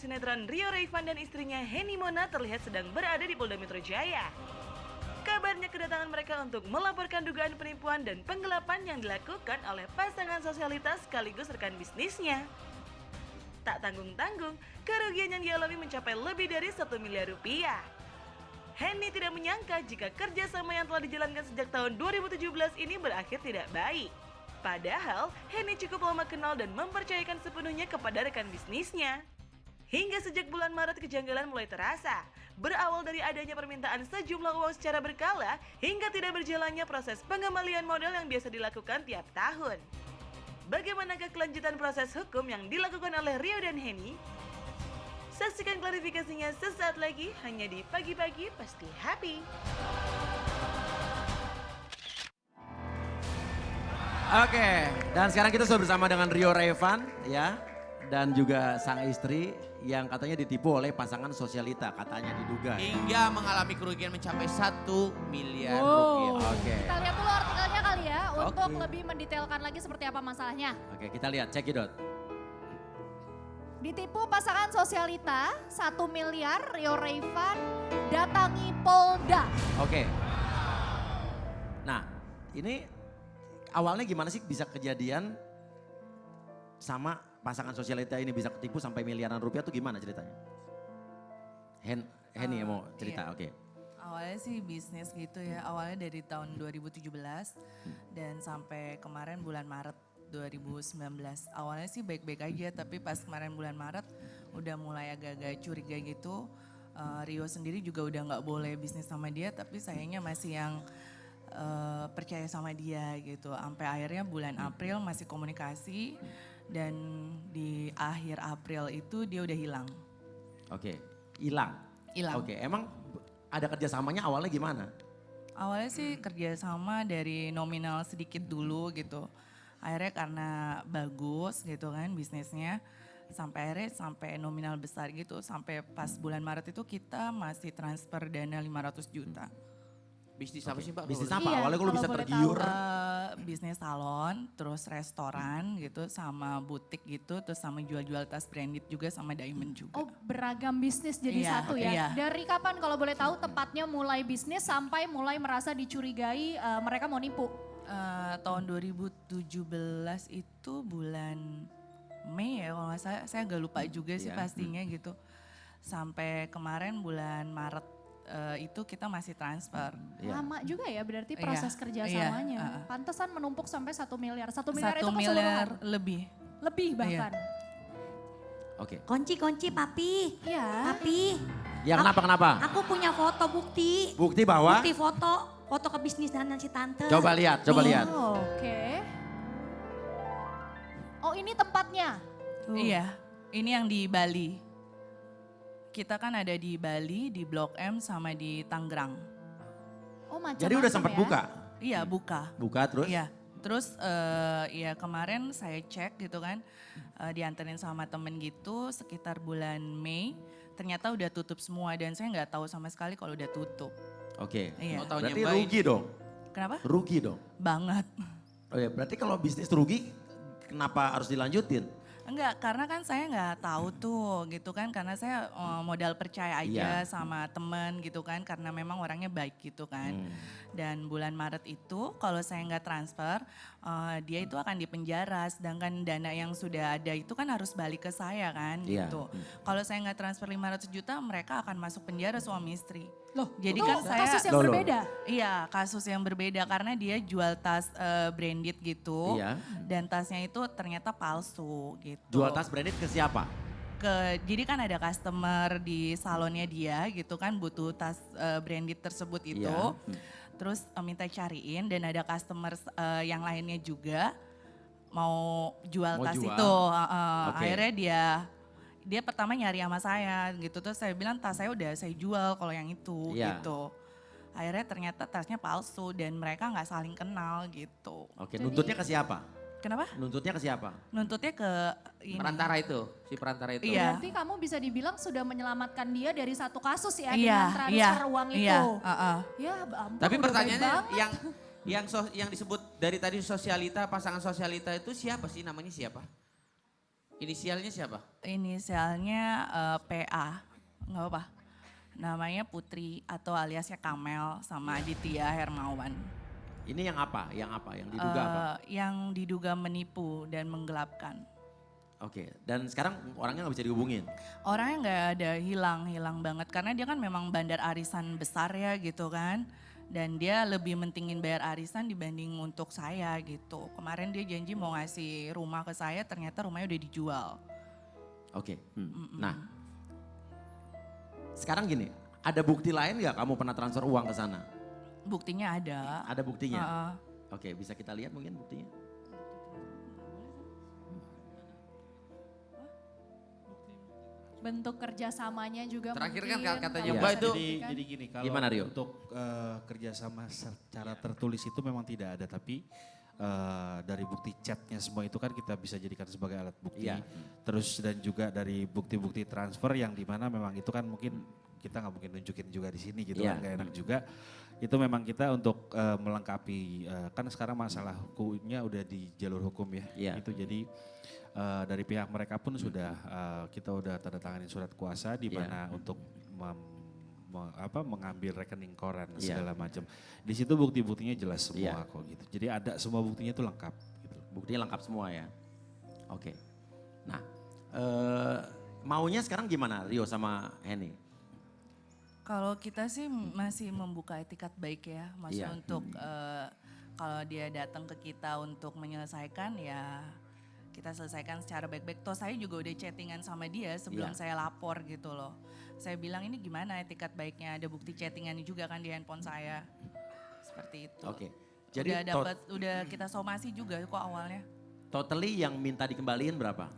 sinetron Rio Raivan dan istrinya Henny Mona terlihat sedang berada di Polda Metro Jaya. Kabarnya kedatangan mereka untuk melaporkan dugaan penipuan dan penggelapan yang dilakukan oleh pasangan sosialitas sekaligus rekan bisnisnya. Tak tanggung-tanggung, kerugian yang dialami mencapai lebih dari 1 miliar rupiah. Henny tidak menyangka jika kerjasama yang telah dijalankan sejak tahun 2017 ini berakhir tidak baik. Padahal, Henny cukup lama kenal dan mempercayakan sepenuhnya kepada rekan bisnisnya. Hingga sejak bulan Maret kejanggalan mulai terasa. Berawal dari adanya permintaan sejumlah uang secara berkala, hingga tidak berjalannya proses pengembalian modal yang biasa dilakukan tiap tahun. Bagaimanakah kelanjutan proses hukum yang dilakukan oleh Rio dan Henny? Saksikan klarifikasinya sesaat lagi hanya di Pagi-Pagi Pasti Happy. Oke, dan sekarang kita sudah bersama dengan Rio Raivan ya, dan juga sang istri yang katanya ditipu oleh pasangan sosialita, katanya diduga. Hingga mengalami kerugian mencapai 1 miliar Wow. rupiah. Oke. Kita lihat dulu artikelnya kali ya untuk Oke. lebih mendetailkan lagi seperti apa masalahnya. Oke, kita lihat, cekidot. Ditipu pasangan sosialita 1 miliar, Rio Raivan datangi Polda. Oke. Nah, ini awalnya gimana sih bisa kejadian sama pasangan sosialita ini bisa ketipu sampai miliaran rupiah tuh gimana ceritanya? Henny yang mau cerita, Iya. oke. Awalnya sih bisnis gitu ya, awalnya dari tahun 2017 dan sampai kemarin bulan Maret 2019. Awalnya sih baik-baik aja, tapi pas kemarin bulan Maret udah mulai agak-agak curiga gitu. Rio sendiri juga udah nggak boleh bisnis sama dia, tapi sayangnya masih yang percaya sama dia gitu. Sampai akhirnya bulan April masih komunikasi dan di akhir April itu dia udah hilang. Oke, hilang. Hilang. Oke, emang ada kerjasamanya awalnya gimana? Awalnya sih kerjasama dari nominal sedikit dulu gitu. Akhirnya karena bagus gitu kan bisnisnya. Sampai nominal besar gitu. Sampai pas bulan Maret itu kita masih transfer dana 500 juta. Bisnis apa sih Mbak? Bisnis Kalau apa? Iya, Awalnya kok lu kalau bisa boleh tergiur? Bisnis salon, terus restoran gitu, sama butik gitu, terus sama jual-jual tas branded juga sama diamond juga. Oh, beragam bisnis jadi Iya, satu ya. iya. Dari kapan kalau boleh tahu tepatnya mulai bisnis sampai mulai merasa dicurigai mereka mau nipu? Tahun 2017 itu bulan Mei ya kalau nggak salah, saya agak lupa juga sih Iya. pastinya gitu. Sampai kemarin bulan Maret itu kita masih transfer. Iya. Lama juga ya berarti Iya, proses kerjasamanya. iya, Pantesan menumpuk sampai 1 miliar. 1 miliar 1 itu miliar keseluruhan. lebih. Lebih bahkan. Oke. Kunci papi. Iya. Papi. Ya kenapa? Aku punya foto bukti. Bukti bahwa? Bukti foto ke bisnis dan si tante. Coba lihat, coba Nih. lihat. Oh, oke. Oh, ini tempatnya. Tuh. Iya, ini yang di Bali. Kita kan ada di Bali, di Blok M sama di Tangerang. Oh, macam-macam Jadi udah sempat ya. buka? Iya, buka. Buka terus? Iya, terus ya kemarin saya cek gitu kan, dianterin sama temen gitu sekitar bulan Mei, ternyata udah tutup semua dan saya nggak tahu sama sekali kalau udah tutup. Oke. Iya. Mau tahu Berarti nyobain. rugi dong? Kenapa? Rugi dong? Banget. Oh ya, berarti kalau bisnis rugi kenapa harus dilanjutin? Enggak, karena kan saya nggak tahu tuh gitu kan, karena saya modal percaya aja Iya. sama temen gitu kan, karena memang orangnya baik gitu kan. Dan bulan Maret itu kalau saya nggak transfer, dia itu akan dipenjara, sedangkan dana yang sudah ada itu kan harus balik ke saya kan Iya. gitu. Kalau saya nggak transfer 500 juta, mereka akan masuk penjara suami istri. Loh, Jadi itu kan saya kasus yang Loh, loh. berbeda. Iya, kasus yang berbeda karena dia jual tas branded gitu. Iya. Dan tasnya itu ternyata palsu gitu. Jual tas branded ke siapa? Jadi kan ada customer di salonnya dia gitu kan butuh tas branded tersebut itu. Iya. Terus minta cariin dan ada customer yang lainnya juga mau jual Mau tas jual. itu. Oke. Akhirnya dia pertama nyari sama saya gitu. Terus saya bilang tas saya udah saya jual kalau yang itu Iya. gitu. Akhirnya ternyata tasnya palsu dan mereka nggak saling kenal gitu. Oke, nuntutnya ke siapa? Kenapa? Nuntutnya ke siapa? Nuntutnya ke ini. Perantara itu, si perantara itu. Iya. Berarti kamu bisa dibilang sudah menyelamatkan dia dari satu kasus ya Iya, dengan transfer iya, uang iya, itu. heeh. Ya ampun, Tapi udah baik pertanyaannya banget. yang disebut dari tadi sosialita, pasangan sosialita itu siapa sih, namanya siapa? Inisialnya siapa? Inisialnya PA, nggak apa. Namanya Putri atau aliasnya Kamel sama Aditya Hermawan. Ini yang apa? Yang diduga apa? Yang diduga menipu dan menggelapkan. Oke, dan sekarang orangnya nggak bisa dihubungin? Orangnya nggak ada, hilang banget. Karena dia kan memang bandar arisan besar ya gitu kan. Dan dia lebih mentingin bayar arisan dibanding untuk saya gitu. Kemarin dia janji mau ngasih rumah ke saya, ternyata rumahnya udah dijual. Oke, nah sekarang gini, ada bukti lain nggak kamu pernah transfer uang ke sana? Buktinya ada. Ada buktinya? Heeh. Oke, bisa kita lihat mungkin buktinya? Bentuk kerjasamanya juga Terakhir kan mungkin. katanya kalau Mbak bisa itu- dibuktikan. Jadi gini, kalau Gimana, Rio? untuk kerjasama secara tertulis itu memang tidak ada, tapi dari bukti chatnya semua itu kan kita bisa jadikan sebagai alat bukti. Iya. Terus dan juga dari bukti-bukti transfer yang dimana memang itu kan mungkin kita nggak mungkin nunjukin juga di sini gitu Iya. kan, nggak enak juga. Itu memang kita untuk melengkapi, kan sekarang masalah hukumnya udah di jalur hukum ya. Iya. Itu jadi dari pihak mereka pun sudah kita udah tanda tanganin surat kuasa di Iya. mana untuk mengambil rekening koran Iya. segala macam. Di situ bukti-buktinya jelas semua Iya. kok gitu. Jadi ada semua buktinya itu lengkap gitu. Buktinya lengkap semua ya? Oke, nah maunya sekarang gimana Rio sama Henny? Kalau kita sih masih membuka etikat baik ya. Maksudnya Iya. untuk kalau dia datang ke kita untuk menyelesaikan ya kita selesaikan secara baik-baik. Toh saya juga udah chattingan sama dia sebelum Iya. saya lapor gitu loh. Saya bilang ini gimana etikat baiknya, ada bukti chattingannya juga kan di handphone saya. Seperti itu. Oke, Jadi jadi udah kita somasi juga kok awalnya. totally yang minta dikembaliin berapa?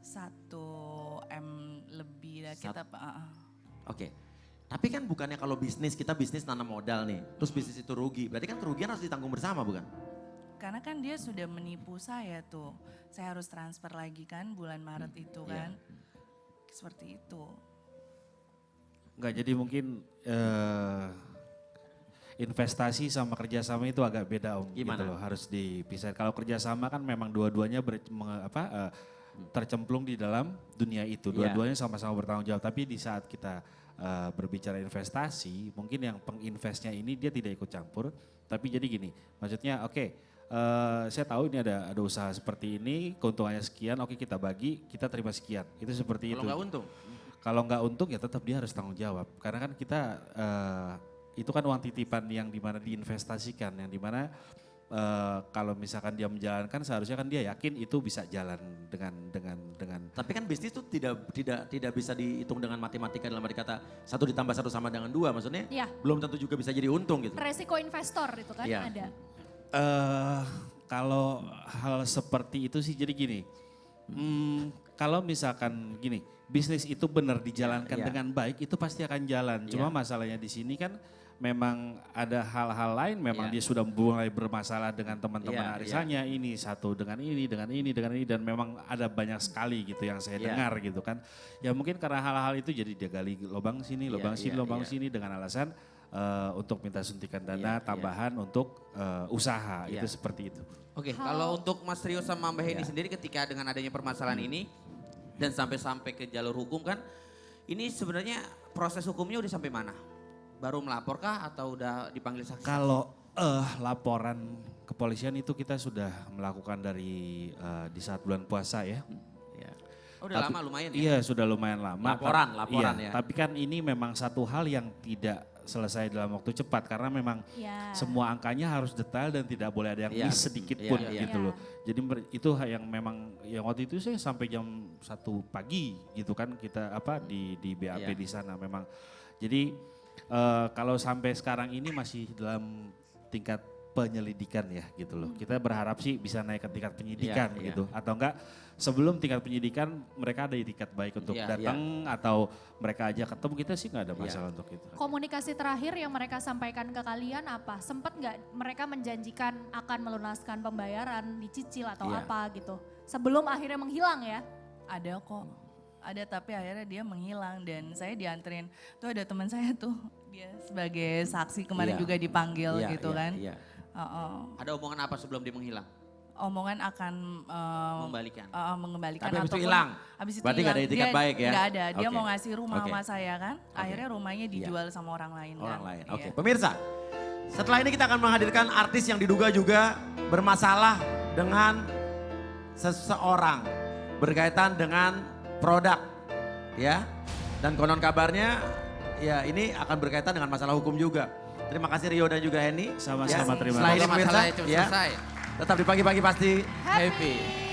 1 M lebih lah kita. Oke, tapi kan bukannya kalau bisnis, kita bisnis nanam modal nih, terus bisnis itu rugi, berarti kan kerugian harus ditanggung bersama bukan? Karena kan dia sudah menipu saya tuh. Saya harus transfer lagi kan bulan Maret itu Iya. kan. Seperti itu. Enggak, jadi mungkin investasi sama kerjasama itu agak beda Om. Gimana? Gitu loh, harus dipisah. Kalau kerjasama kan memang dua-duanya tercemplung di dalam dunia itu. Iya. Dua-duanya sama-sama bertanggung jawab. Tapi di saat kita berbicara investasi, mungkin yang penginvestnya ini dia tidak ikut campur. Tapi jadi gini, maksudnya saya tahu ini ada usaha seperti ini, keuntungannya sekian, oke kita bagi, kita terima sekian. Itu seperti Kalau itu. nggak untung? Kalau nggak untung ya tetap dia harus tanggung jawab. Karena kan kita itu kan uang titipan yang dimana diinvestasikan, yang dimana kalau misalkan dia menjalankan seharusnya kan dia yakin itu bisa jalan dengan. Tapi kan bisnis itu tidak bisa dihitung dengan matematika, dalam arti kata 1 ditambah 1 sama dengan 2, maksudnya Iya. belum tentu juga bisa jadi untung gitu. Resiko investor itu kan Iya. ada. Kalau hal seperti itu sih jadi gini. Kalau misalkan gini, bisnis itu benar dijalankan Iya. dengan baik itu pasti akan jalan. Cuma masalahnya di sini kan memang ada hal-hal lain, memang Iya. dia sudah mulai bermasalah dengan teman-teman Iya, arisannya, ini satu dengan ini dan memang ada banyak sekali gitu yang saya Iya. dengar gitu kan. Ya mungkin karena hal-hal itu jadi dia gali lubang sini, Iya, lubang sini, iya, lubang iya. sini dengan alasan untuk minta suntikan Iya, dana iya. tambahan untuk usaha, Iya. itu seperti itu. Oke, kalau untuk Mas Rio sama Mbak Heni sendiri ketika dengan adanya permasalahan ini dan sampai ke jalur hukum kan, ini sebenarnya proses hukumnya udah sampai mana? Baru melaporkah atau udah dipanggil saksi? Kalau laporan kepolisian itu kita sudah melakukan dari di saat bulan puasa ya. Ya. Oh, udah lama lumayan ya? Iya sudah lumayan lama. Laporan Iya, ya. Tapi kan ini memang satu hal yang tidak selesai dalam waktu cepat karena memang Iya. semua angkanya harus detail dan tidak boleh ada yang Iya. miss sedikit Iya, pun iya. gitu Iya. loh. Jadi itu yang memang yang waktu itu saya sampai jam 1 pagi gitu kan kita di BAP Iya. di sana memang. Jadi kalau sampai sekarang ini masih dalam tingkat penyelidikan ya gitu loh. Kita berharap sih bisa naik ke tingkat penyidikan Iya, iya. gitu. Atau enggak sebelum tingkat penyidikan mereka ada itikat baik untuk Iya, datang atau mereka aja ketemu, kita sih nggak ada Iya. masalah untuk itu. Komunikasi terakhir yang mereka sampaikan ke kalian apa? Sempat nggak mereka menjanjikan akan melunaskan pembayaran, dicicil atau Iya. apa gitu? Sebelum akhirnya menghilang ya? Ada kok. Ada tapi akhirnya dia menghilang dan saya dianterin. Tuh ada teman saya tuh dia sebagai saksi kemarin Iya. juga dipanggil Iya, gitu iya, kan. iya. Heeh. Ada omongan apa sebelum dia menghilang? omongan akan mengembalikan Tapi habis itu ataupun hilang. habis itu Berarti nggak ada hilang. itikat baik ya? Nggak ada, dia Oke. mau ngasih rumah Oke. sama saya kan, Oke. akhirnya rumahnya dijual sama orang lain Orang kan. lain. Iya. Oke, pemirsa. Setelah ini kita akan menghadirkan artis yang diduga juga bermasalah dengan seseorang berkaitan dengan produk, ya. Dan konon kabarnya, ya ini akan berkaitan dengan masalah hukum juga. Terima kasih Rio dan juga Henny. Sama-sama, terima Setelah ini Semoga pemirsa, masalahnya cepat ya, selesai. tetap di pagi-pagi pasti Happy.